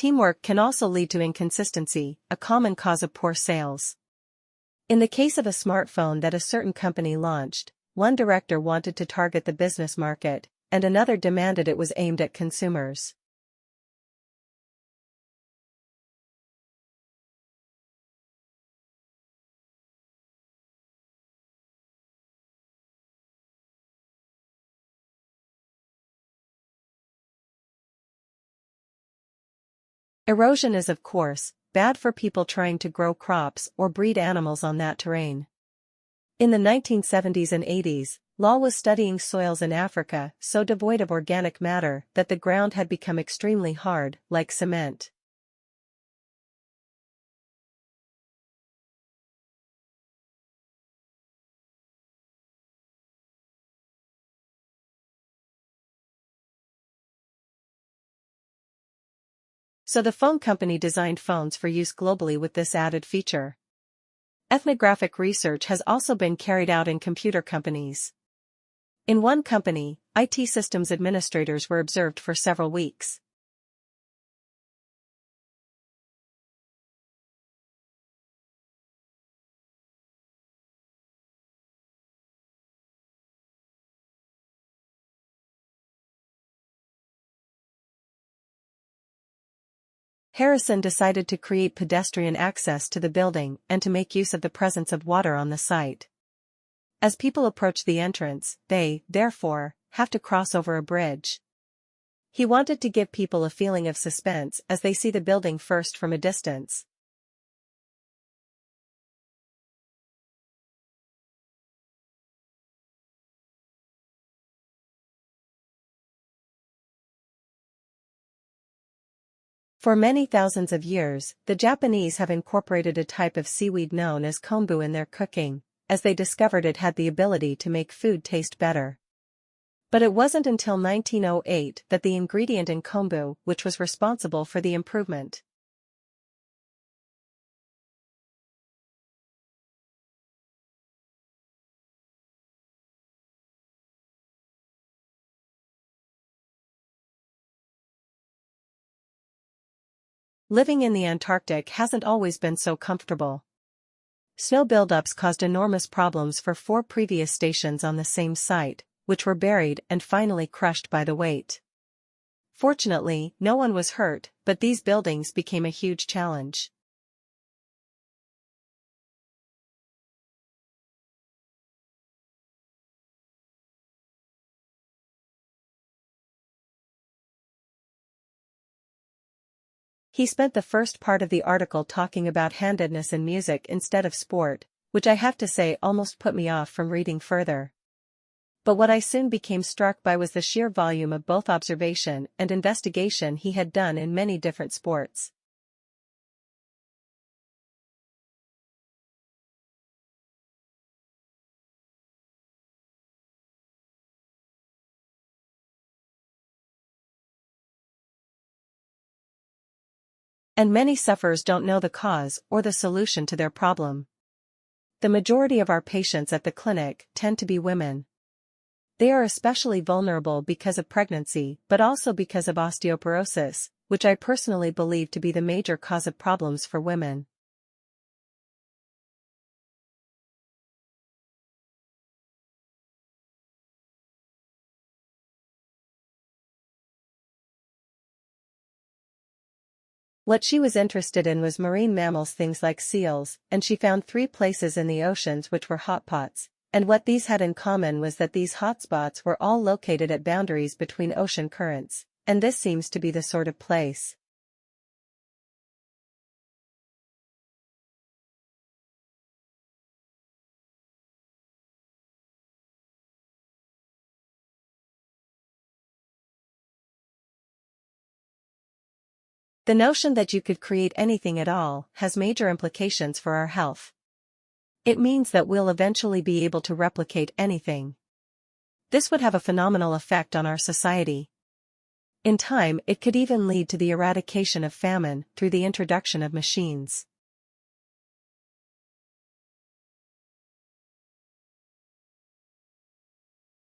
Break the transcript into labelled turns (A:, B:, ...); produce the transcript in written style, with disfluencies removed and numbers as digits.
A: Teamwork can also lead to inconsistency, a common cause of poor sales. In the case of a smartphone that a certain company launched, one director wanted to target the business market, and another demanded it was aimed at consumers. Erosion is, of course, bad for people trying to grow crops or breed animals on that terrain. In the 1970s and 80s, Law was studying soils in Africa so devoid of organic matter that the ground had become extremely hard, like cement. So the phone company designed phones for use globally with this added feature. Ethnographic research has also been carried out in computer companies. In one company, IT systems administrators were observed for several weeks. Harrison decided to create pedestrian access to the building and to make use of the presence of water on the site. As people approach the entrance, they, therefore, have to cross over a bridge. He wanted to give people a feeling of suspense as they see the building first from a distance. For many thousands of years, the Japanese have incorporated a type of seaweed known as kombu in their cooking, as they discovered it had the ability to make food taste better. But it wasn't until 1908 that the ingredient in kombu, which was responsible for the improvement. Living in the Antarctic hasn't always been so comfortable. Snow buildups caused enormous problems for 4 previous stations on the same site, which were buried and finally crushed by the weight. Fortunately, no one was hurt, but these buildings became a huge challenge. He spent the first part of the article talking about handedness in music instead of sport, which I have to say almost put me off from reading further. But what I soon became struck by was the sheer volume of both observation and investigation he had done in many different sports. And many sufferers don't know the cause or the solution to their problem. The majority of our patients at the clinic tend to be women. They are especially vulnerable because of pregnancy, but also because of osteoporosis, which I personally believe to be the major cause of problems for women. What she was interested in was marine mammals, things like seals, and she found 3 places in the oceans which were hotspots, and what these had in common was that these hotspots were all located at boundaries between ocean currents, and this seems to be the sort of place. The notion that you could create anything at all has major implications for our health. It means that we'll eventually be able to replicate anything. This would have a phenomenal effect on our society. In time, it could even lead to the eradication of famine through the introduction of machines.